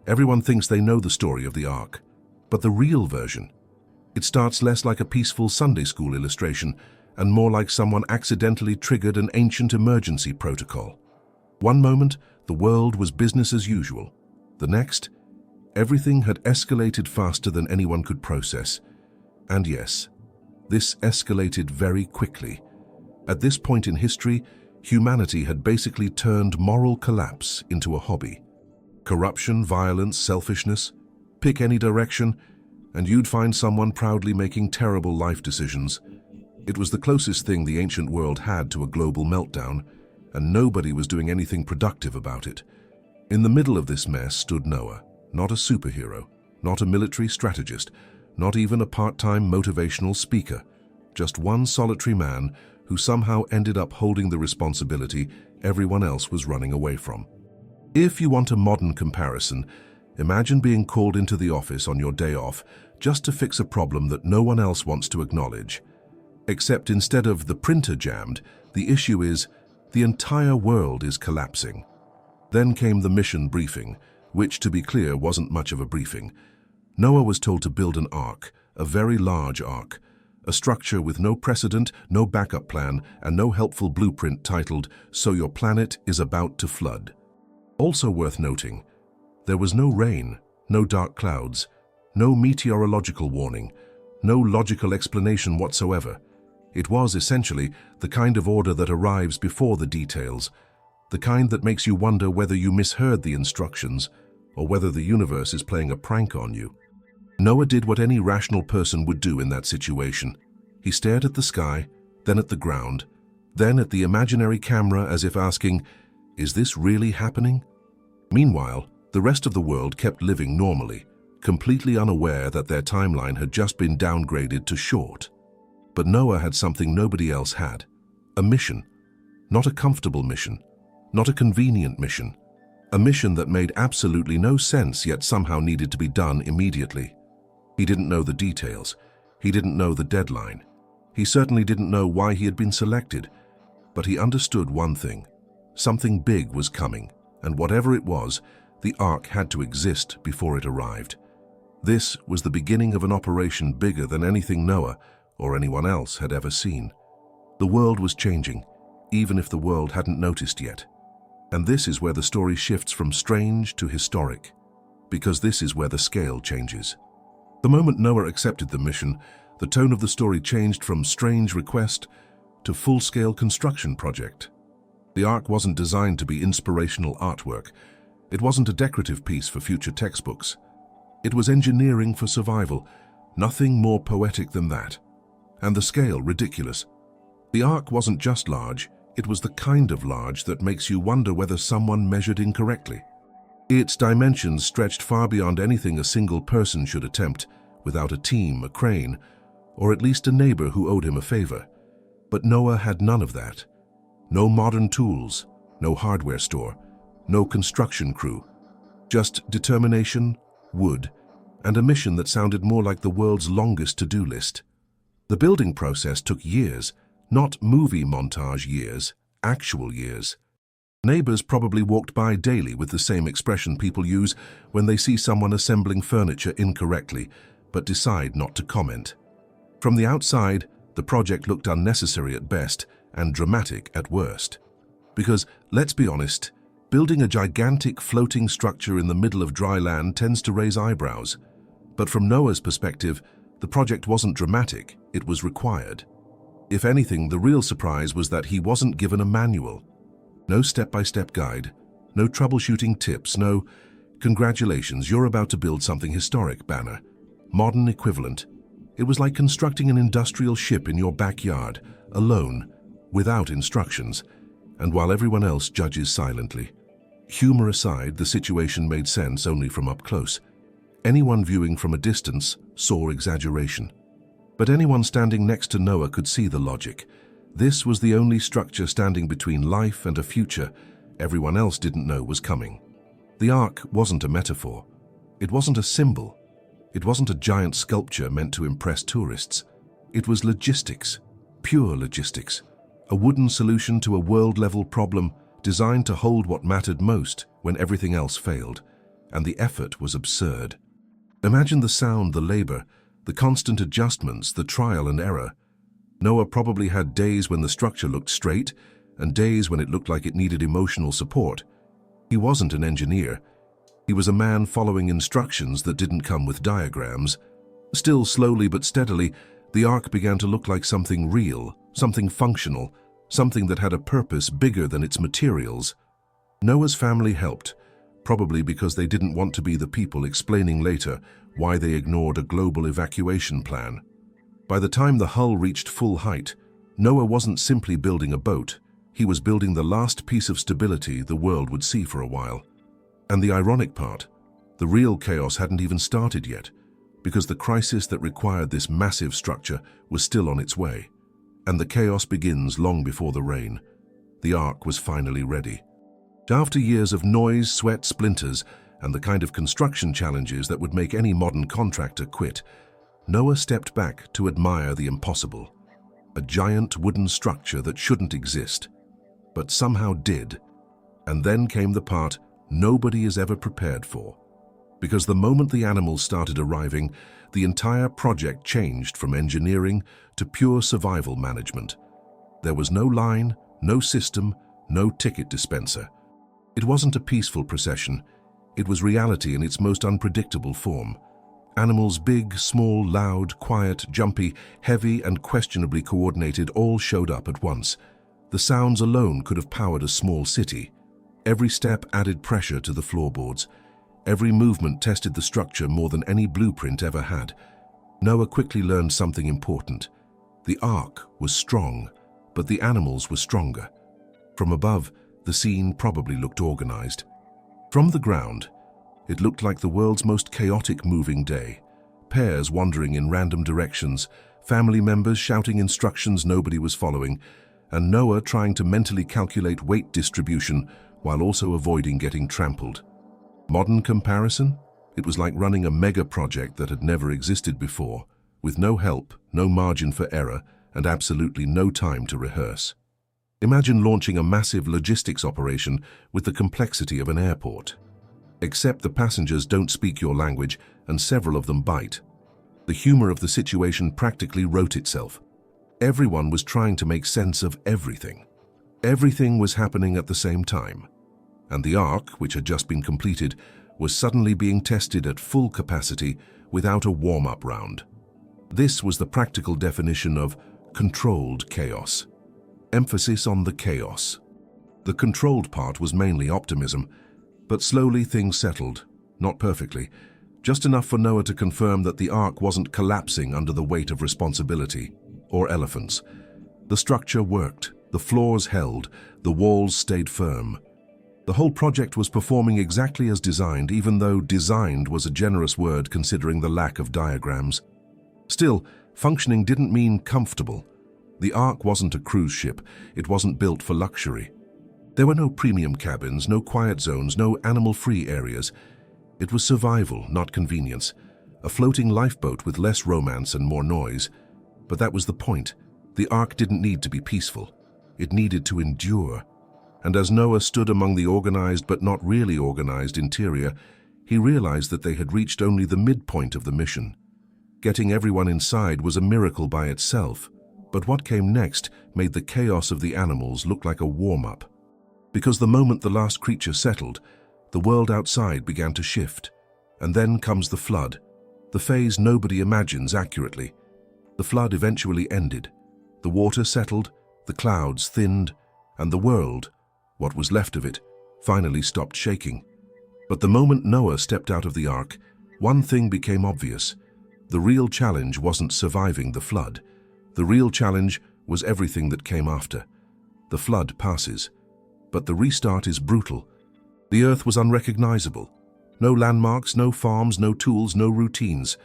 Everyone thinks they know the story of the Ark, but the real version, it starts less like a peaceful Sunday school illustration and more like someone accidentally triggered an ancient emergency protocol. One moment, the world was business as usual. The next, everything had escalated faster than anyone could process. And yes, this escalated very quickly. At this point in history, humanity had basically turned moral collapse into a hobby. Corruption, violence, selfishness, pick any direction, and you'd find someone proudly making terrible life decisions. It was the closest thing the ancient world had to a global meltdown, and nobody was doing anything productive about it. In the middle of this mess stood Noah, not a superhero, not a military strategist, not even a part-time motivational speaker, just one solitary man who somehow ended up holding the responsibility everyone else was running away from. If you want a modern comparison, imagine being called into the office on your day off just to fix a problem that no one else wants to acknowledge. Except instead of the printer jammed, the issue is the entire world is collapsing. Then came the mission briefing, which, to be clear, wasn't much of a briefing. Noah was told to build an ark, a very large ark, a structure with no precedent, no backup plan, and no helpful blueprint titled, "So Your Planet is About to Flood." Also worth noting, there was no rain, no dark clouds, no meteorological warning, no logical explanation whatsoever. It was essentially the kind of order that arrives before the details, the kind that makes you wonder whether you misheard the instructions or whether the universe is playing a prank on you. Noah did what any rational person would do in that situation. He stared at the sky, then at the ground, then at the imaginary camera as if asking, "Is this really happening?" Meanwhile, the rest of the world kept living normally, completely unaware that their timeline had just been downgraded to short. But Noah had something nobody else had, a mission. Not a comfortable mission, not a convenient mission, a mission that made absolutely no sense yet somehow needed to be done immediately. He didn't know the details. He didn't know the deadline. He certainly didn't know why he had been selected, but he understood one thing. Something big was coming, and whatever it was, the Ark had to exist before it arrived. This was the beginning of an operation bigger than anything Noah or anyone else had ever seen. The world was changing, even if the world hadn't noticed yet. And this is where the story shifts from strange to historic, because this is where the scale changes. The moment Noah accepted the mission, the tone of the story changed from strange request to full-scale construction project. The Ark wasn't designed to be inspirational artwork. It wasn't a decorative piece for future textbooks. It was engineering for survival, nothing more poetic than that. And the scale ridiculous. The Ark wasn't just large, it was the kind of large that makes you wonder whether someone measured incorrectly. Its dimensions stretched far beyond anything a single person should attempt, without a team, a crane, or at least a neighbor who owed him a favor. But Noah had none of that. No modern tools, no hardware store, no construction crew. Just determination, wood, and a mission that sounded more like the world's longest to-do list. The building process took years, not movie montage years, actual years. Neighbors probably walked by daily with the same expression people use when they see someone assembling furniture incorrectly, but decide not to comment. From the outside, the project looked unnecessary at best and dramatic at worst. Because, let's be honest, building a gigantic floating structure in the middle of dry land tends to raise eyebrows. But from Noah's perspective, the project wasn't dramatic, it was required. If anything, the real surprise was that he wasn't given a manual. No step-by-step guide, no troubleshooting tips, no "Congratulations, you're about to build something historic" banner. Modern equivalent. It was like constructing an industrial ship in your backyard, alone, without instructions, and while everyone else judges silently. Humor aside, the situation made sense only from up close. Anyone viewing from a distance saw exaggeration. But anyone standing next to Noah could see the logic. This was the only structure standing between life and a future everyone else didn't know was coming. The Ark wasn't a metaphor. It wasn't a symbol. It wasn't a giant sculpture meant to impress tourists. It was logistics, pure logistics. A wooden solution to a world-level problem designed to hold what mattered most when everything else failed. and the effort was absurd. Imagine the sound, the labor, the constant adjustments, the trial and error. Noah probably had days when the structure looked straight and days when it looked like it needed emotional support. He wasn't an engineer. He was a man following instructions that didn't come with diagrams. Still, slowly but steadily, the ark began to look like something real, something functional, something that had a purpose bigger than its materials. Noah's family helped, probably because they didn't want to be the people explaining later why they ignored a global evacuation plan. By the time the hull reached full height, Noah wasn't simply building a boat. He was building the last piece of stability the world would see for a while. And the ironic part, the real chaos hadn't even started yet, because the crisis that required this massive structure was still on its way. And the chaos begins long before the rain. The ark was finally ready. After years of noise, sweat, splinters, and the kind of construction challenges that would make any modern contractor quit, Noah stepped back to admire the impossible. A giant wooden structure that shouldn't exist, but somehow did. And then came the part nobody is ever prepared for. Because the moment the animals started arriving, the entire project changed from engineering to pure survival management. There was no line, no system, no ticket dispenser. It wasn't a peaceful procession. It was reality in its most unpredictable form. Animals big, small, loud, quiet, jumpy, heavy, and questionably coordinated all showed up at once. The sounds alone could have powered a small city. Every step added pressure to the floorboards. Every movement tested the structure more than any blueprint ever had. Noah quickly learned something important. The ark was strong, but the animals were stronger. From above, the scene probably looked organized. From the ground, it looked like the world's most chaotic moving day. Pairs wandering in random directions, family members shouting instructions nobody was following, and Noah trying to mentally calculate weight distribution while also avoiding getting trampled. Modern comparison? It was like running a mega project that had never existed before, with no help, no margin for error, and absolutely no time to rehearse. Imagine launching a massive logistics operation with the complexity of an airport. Except the passengers don't speak your language, and several of them bite. The humor of the situation practically wrote itself. Everyone was trying to make sense of everything. Everything was happening at the same time. And the ark, which had just been completed, was suddenly being tested at full capacity without a warm-up round. This was the practical definition of controlled chaos. Emphasis on the chaos. The controlled part was mainly optimism, but slowly things settled, not perfectly, just enough for Noah to confirm that the ark wasn't collapsing under the weight of responsibility, or elephants. The structure worked, the floors held, the walls stayed firm. The whole project was performing exactly as designed, even though designed was a generous word considering the lack of diagrams. Still, functioning didn't mean comfortable. The ark wasn't a cruise ship. It wasn't built for luxury. There were no premium cabins, no quiet zones, no animal-free areas. It was survival, not convenience. A floating lifeboat with less romance and more noise. But that was the point. The ark didn't need to be peaceful. It needed to endure. And as Noah stood among the organized but not really organized interior, he realized that they had reached only the midpoint of the mission. Getting everyone inside was a miracle by itself, but what came next made the chaos of the animals look like a warm-up. Because the moment the last creature settled, the world outside began to shift. And then comes the flood, the phase nobody imagines accurately. The flood eventually ended. The water settled, the clouds thinned, and the world, what was left of it, finally stopped shaking. But the moment Noah stepped out of the ark, one thing became obvious. The real challenge wasn't surviving the flood. The real challenge was everything that came after. The flood passes, but the restart is brutal. The earth was unrecognizable. No landmarks, no farms, no tools, no routines.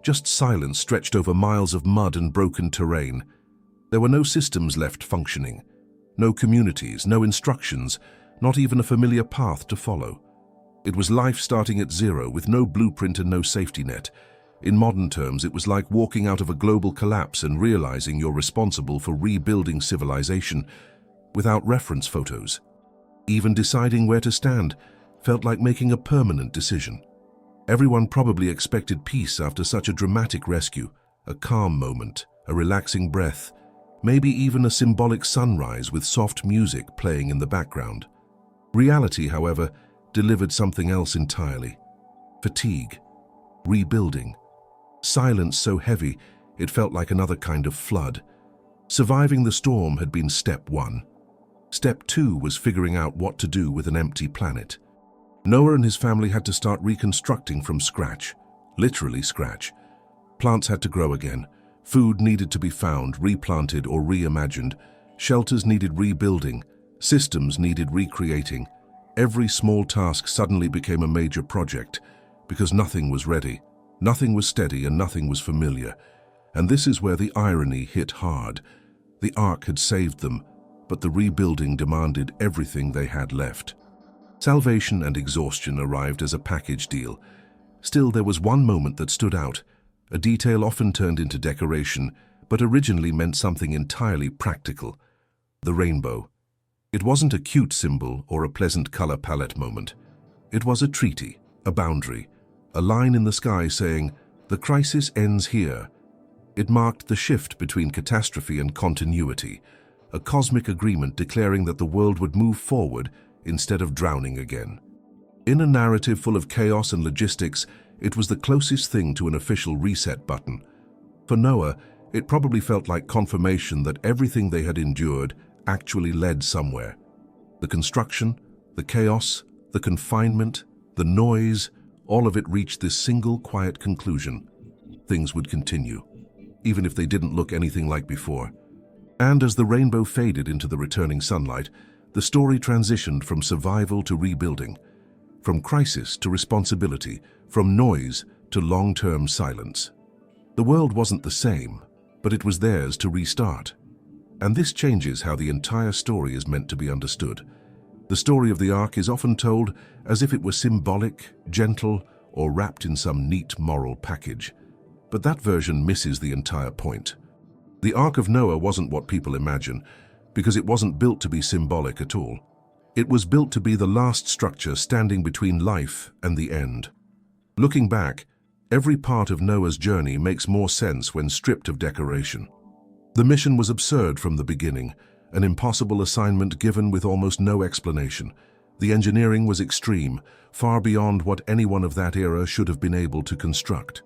Just silence stretched over miles of mud and broken terrain. There were no systems left functioning. No communities, no instructions, not even a familiar path to follow. It was life starting at zero with no blueprint and no safety net. In modern terms, it was like walking out of a global collapse and realizing you're responsible for rebuilding civilization without reference photos. Even deciding where to stand, felt like making a permanent decision. Everyone probably expected peace after such a dramatic rescue, a calm moment, a relaxing breath, maybe even a symbolic sunrise with soft music playing in the background. Reality, however, delivered something else entirely. Fatigue, rebuilding, silence so heavy it felt like another kind of flood. Surviving the storm had been step one. Step two was figuring out what to do with an empty planet. Noah and his family had to start reconstructing from scratch, literally scratch. Plants had to grow again, food needed to be found, replanted or reimagined, shelters needed rebuilding, systems needed recreating. Every small task suddenly became a major project because nothing was ready, nothing was steady, and nothing was familiar. And this is where the irony hit hard. The Ark had saved them, but the rebuilding demanded everything they had left. Salvation and exhaustion arrived as a package deal. Still, there was one moment that stood out, a detail often turned into decoration, but originally meant something entirely practical: the rainbow. It wasn't a cute symbol or a pleasant color palette moment. It was a treaty, a boundary, a line in the sky saying, "The crisis ends here." It marked the shift between catastrophe and continuity, a cosmic agreement declaring that the world would move forward instead of drowning again. In a narrative full of chaos and logistics, it was the closest thing to an official reset button. For Noah, it probably felt like confirmation that everything they had endured actually led somewhere. The construction, the chaos, the confinement, the noise, all of it reached this single quiet conclusion: things would continue, even if they didn't look anything like before. And as the rainbow faded into the returning sunlight, the story transitioned from survival to rebuilding, from crisis to responsibility, from noise to long-term silence. The world wasn't the same, but it was theirs to restart. And this changes how the entire story is meant to be understood. The story of the Ark is often told as if it were symbolic, gentle, or wrapped in some neat moral package. But that version misses the entire point. The Ark of Noah wasn't what people imagine, because it wasn't built to be symbolic at all. It was built to be the last structure standing between life and the end. Looking back, every part of Noah's journey makes more sense when stripped of decoration. The mission was absurd from the beginning, an impossible assignment given with almost no explanation. The engineering was extreme, far beyond what anyone of that era should have been able to construct.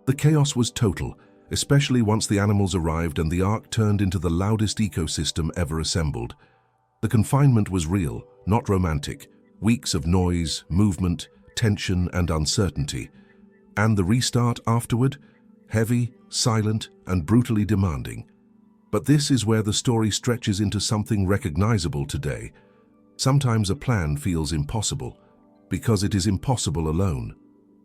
The chaos was total, especially once the animals arrived and the Ark turned into the loudest ecosystem ever assembled. The confinement was real, not romantic. Weeks of noise, movement, tension, and uncertainty. And the restart afterward? Heavy, silent, and brutally demanding. But this is where the story stretches into something recognizable today. Sometimes a plan feels impossible, because it is impossible alone.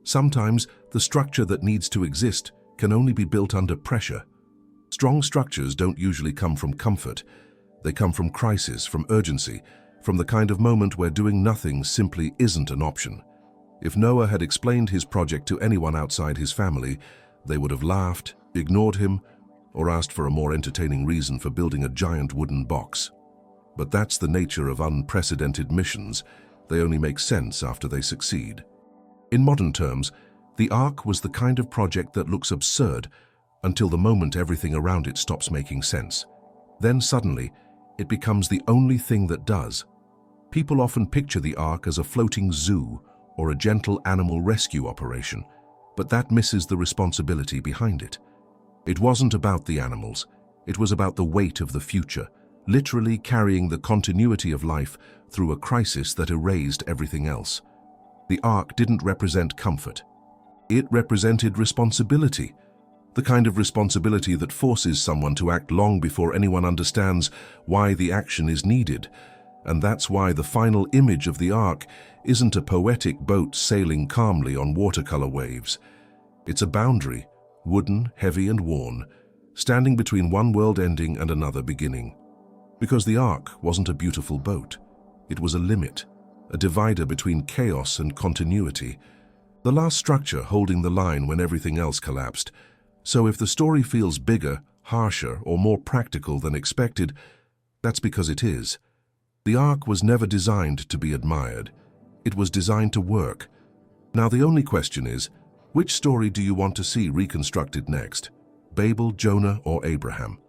Sometimes the structure that needs to exist can only be built under pressure. Strong structures don't usually come from comfort. They come from crisis, from urgency, from the kind of moment where doing nothing simply isn't an option. If Noah had explained his project to anyone outside his family, they would have laughed, ignored him, or asked for a more entertaining reason for building a giant wooden box. But that's the nature of unprecedented missions. They only make sense after they succeed. In modern terms, the Ark was the kind of project that looks absurd until the moment everything around it stops making sense. Then suddenly, it becomes the only thing that does. People often picture the Ark as a floating zoo or a gentle animal rescue operation, but that misses the responsibility behind it. It wasn't about the animals. It was about the weight of the future, literally carrying the continuity of life through a crisis that erased everything else. The Ark didn't represent comfort. It represented responsibility, the kind of responsibility that forces someone to act long before anyone understands why the action is needed. And that's why the final image of the Ark isn't a poetic boat sailing calmly on watercolor waves. It's a boundary, wooden, heavy and worn, standing between one world ending and another beginning. Because the Ark wasn't a beautiful boat. It was a limit, a divider between chaos and continuity, the last structure holding the line when everything else collapsed. So if the story feels bigger, harsher, or more practical than expected, that's because it is. The Ark was never designed to be admired. It was designed to work. Now the only question is, which story do you want to see reconstructed next? Babel, Jonah, or Abraham?